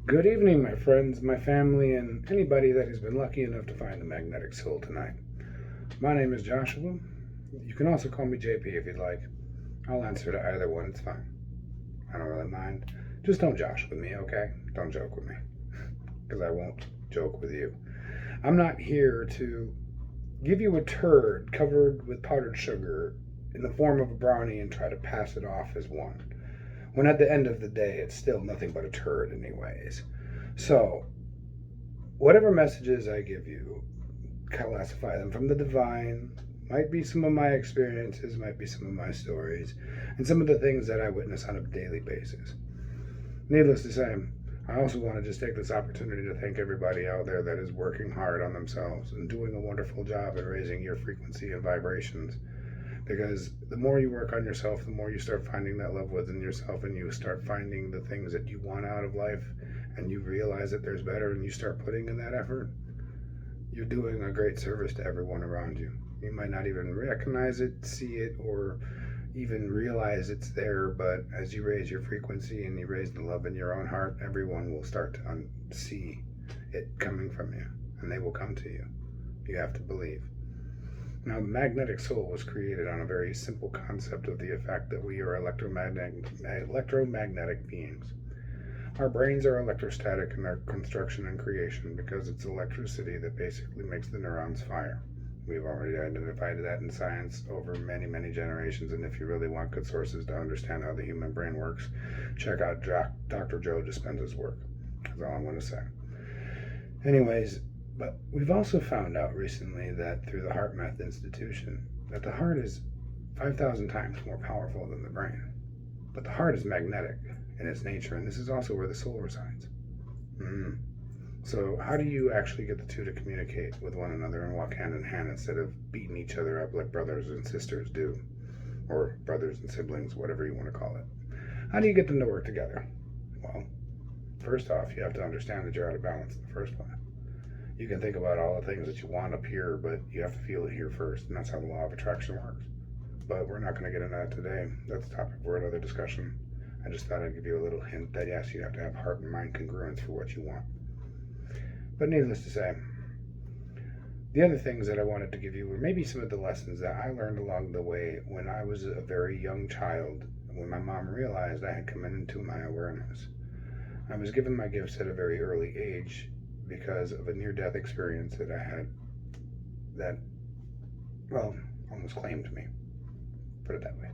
Good evening, my friends, my family, and anybody that has been lucky enough to find the magnetic soul tonight. My name is Joshua. You can also call me JP if you'd like. I'll answer to either one, it's fine. I don't really mind. Just don't josh with me, okay? Don't joke with me. Because I won't joke with you. I'm not here to give you a turd covered with powdered sugar in the form of a brownie and try to pass it off as one. When at the end of the day, it's still nothing but a turd, anyways. So, whatever messages I give you, classify them from the divine. Might be some of my experiences, might be some of my stories, and some of the things that I witness on a daily basis. Needless to say, I also want to just take this opportunity to thank everybody out there that is working hard on themselves and doing a wonderful job at raising your frequency and vibrations. Because the more you work on yourself, the more you start finding that love within yourself, and you start finding the things that you want out of life, and you realize that there's better, and you start putting in that effort, you're doing a great service to everyone around you. You might not even recognize it, see it, or even realize it's there, but as you raise your frequency and you raise the love in your own heart, everyone will start to see it coming from you, and they will come to you. You have to believe. Now, the magnetic soul was created on a very simple concept of the fact that we are electromagnetic beings. Our brains are electrostatic in their construction and creation because it's electricity that basically makes the neurons fire. We've already identified that in science over many, many generations, and if you really want good sources to understand how the human brain works, check out Dr. Joe Dispenza's work. That's all I'm going to say. Anyways, but we've also found out recently that through the HeartMath Institution that the heart is 5,000 times more powerful than the brain. But the heart is magnetic in its nature, and this is also where the soul resides. So how do you actually get the two to communicate with one another and walk hand in hand instead of beating each other up like brothers and sisters do? Or brothers and siblings, whatever you want to call it. How do you get them to work together? Well, first off, you have to understand that you're out of balance in the first place. You can think about all the things that you want up here, but you have to feel it here first, and that's how the law of attraction works. But we're not going to get into that today. That's a topic for another discussion. I just thought I'd give you a little hint that yes, you have to have heart and mind congruence for what you want. But needless to say, the other things that I wanted to give you were maybe some of the lessons that I learned along the way when I was a very young child, when my mom realized I had come into my awareness. I was given my gifts at a very early age because of a near-death experience that I had that, well, almost claimed me. Put it that way.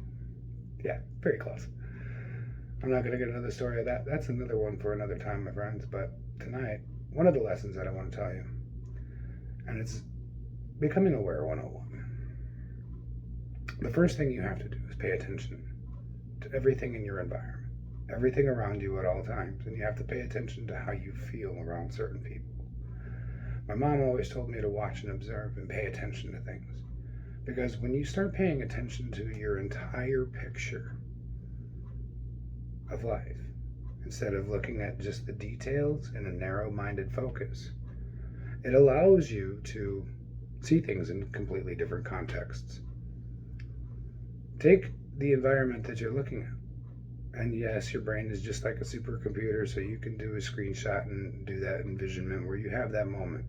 Yeah, very close. I'm not going to get into the story of that. That's another one for another time, my friends. But tonight, one of the lessons that I want to tell you, and it's Becoming Aware 101. The first thing you have to do is pay attention to everything in your environment. Everything around you at all times, and you have to pay attention to how you feel around certain people. My mom always told me to watch and observe and pay attention to things, because when you start paying attention to your entire picture of life, instead of looking at just the details in a narrow-minded focus, it allows you to see things in completely different contexts. Take the environment that you're looking at. And yes, your brain is just like a supercomputer, so you can do a screenshot and do that envisionment where you have that moment.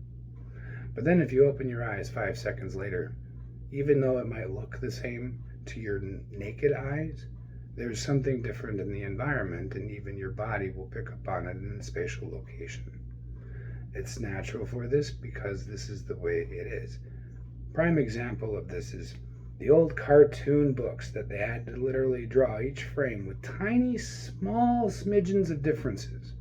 But then if you open your eyes 5 seconds later, even though it might look the same to your naked eyes, there's something different in the environment, and even your body will pick up on it in a spatial location. It's natural for this because this is the way it is. Prime example of this is the old cartoon books that they had to literally draw each frame with tiny, small smidgens of differences.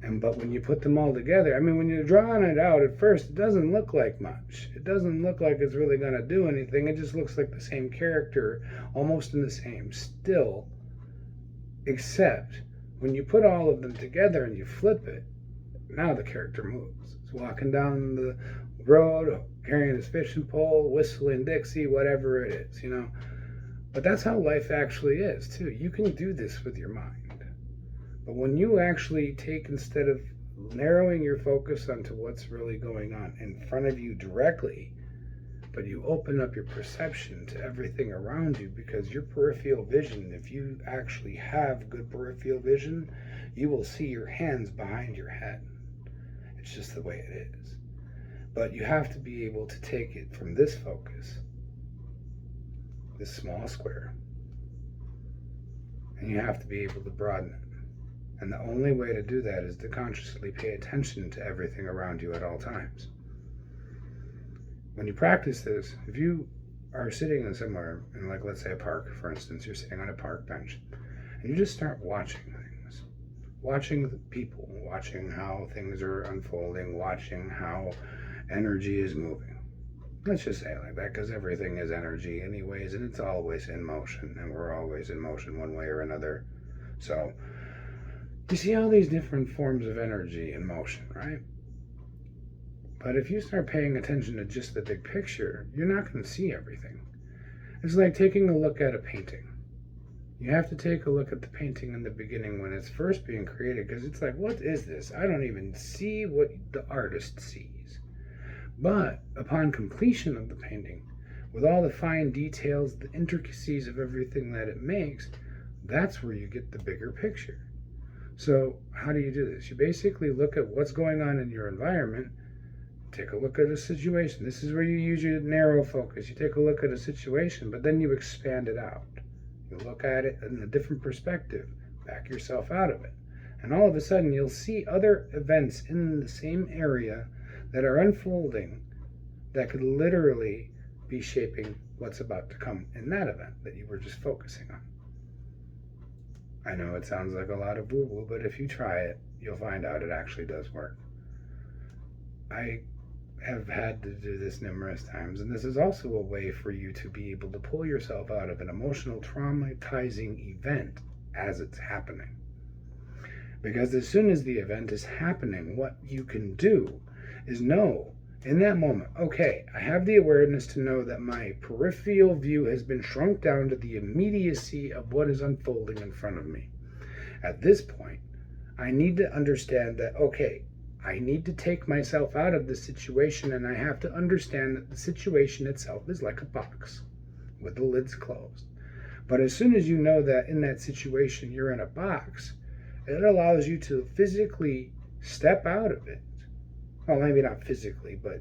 But when you put them all together, I mean, when you're drawing it out at first, it doesn't look like much. It doesn't look like it's really going to do anything. It just looks like the same character, almost in the same still, except when you put all of them together and you flip it, now the character moves. It's walking down the road, carrying his fishing pole, whistling Dixie, whatever it is, But that's how life actually is, too. You can do this with your mind. But when you actually take, instead of narrowing your focus onto what's really going on in front of you directly, but you open up your perception to everything around you, because your peripheral vision, if you actually have good peripheral vision, you will see your hands behind your head. It's just the way it is. But you have to be able to take it from this focus, this small square, and you have to be able to broaden it. And the only way to do that is to consciously pay attention to everything around you at all times. When you practice this, if you are sitting somewhere in, like, let's say a park, for instance, you're sitting on a park bench, and you just start watching things, watching the people, watching how things are unfolding, watching how energy is moving. Let's just say it like that, because everything is energy anyways, and it's always in motion, and we're always in motion one way or another. So you see all these different forms of energy in motion, right? But if you start paying attention to just the big picture, you're not going to see everything. It's like taking a look at a painting. You have to take a look at the painting in the beginning when it's first being created, because it's like, what is this? I don't even see what the artist sees. But upon completion of the painting, with all the fine details, the intricacies of everything that it makes, that's where you get the bigger picture. So how do you do this? You basically look at what's going on in your environment, take a look at a situation. This is where you use your narrow focus. You take a look at a situation, but then you expand it out. You look at it in a different perspective, back yourself out of it. And all of a sudden, you'll see other events in the same area that are unfolding that could literally be shaping what's about to come in that event that you were just focusing on. I know it sounds like a lot of woo-woo, but if you try it, you'll find out it actually does work. I have had to do this numerous times, and this is also a way for you to be able to pull yourself out of an emotional, traumatizing event as it's happening. Because as soon as the event is happening, what you can do is know in that moment, okay, I have the awareness to know that my peripheral view has been shrunk down to the immediacy of what is unfolding in front of me. At this point, I need to understand that, okay, I need to take myself out of the situation, and I have to understand that the situation itself is like a box with the lids closed. But as soon as you know that in that situation you're in a box, it allows you to physically step out of it. Well, maybe not physically, but,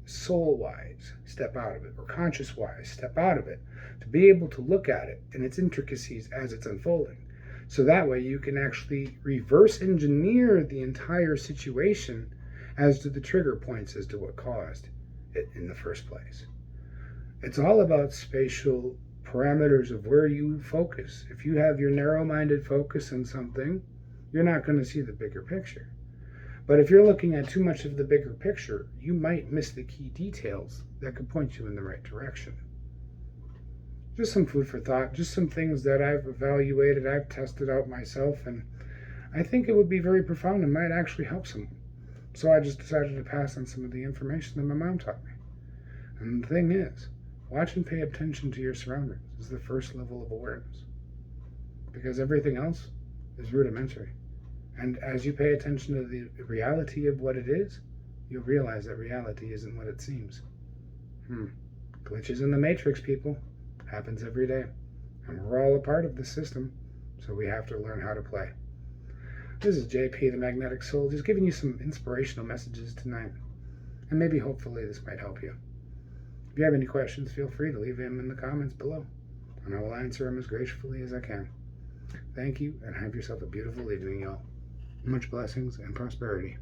soul-wise, step out of it, or conscious-wise, step out of it, to be able to look at it and its intricacies as it's unfolding. So that way you can actually reverse engineer the entire situation as to the trigger points as to what caused it in the first place. It's all about spatial parameters of where you focus. If you have your narrow-minded focus on something, you're not going to see the bigger picture. But if you're looking at too much of the bigger picture, you might miss the key details that could point you in the right direction. Just some food for thought, just some things that I've evaluated, I've tested out myself, and I think it would be very profound and might actually help someone. So I just decided to pass on some of the information that my mom taught me. And the thing is, watch and pay attention to your surroundings is the first level of awareness. Because everything else is rudimentary. And as you pay attention to the reality of what it is, you'll realize that reality isn't what it seems. Glitches in the matrix, people. Happens every day. And we're all a part of the system, so we have to learn how to play. This is JP, the Magnetic Soul, just giving you some inspirational messages tonight. And maybe, hopefully, this might help you. If you have any questions, feel free to leave them in the comments below, and I will answer them as gracefully as I can. Thank you, and have yourself a beautiful evening, y'all. Much blessings and prosperity.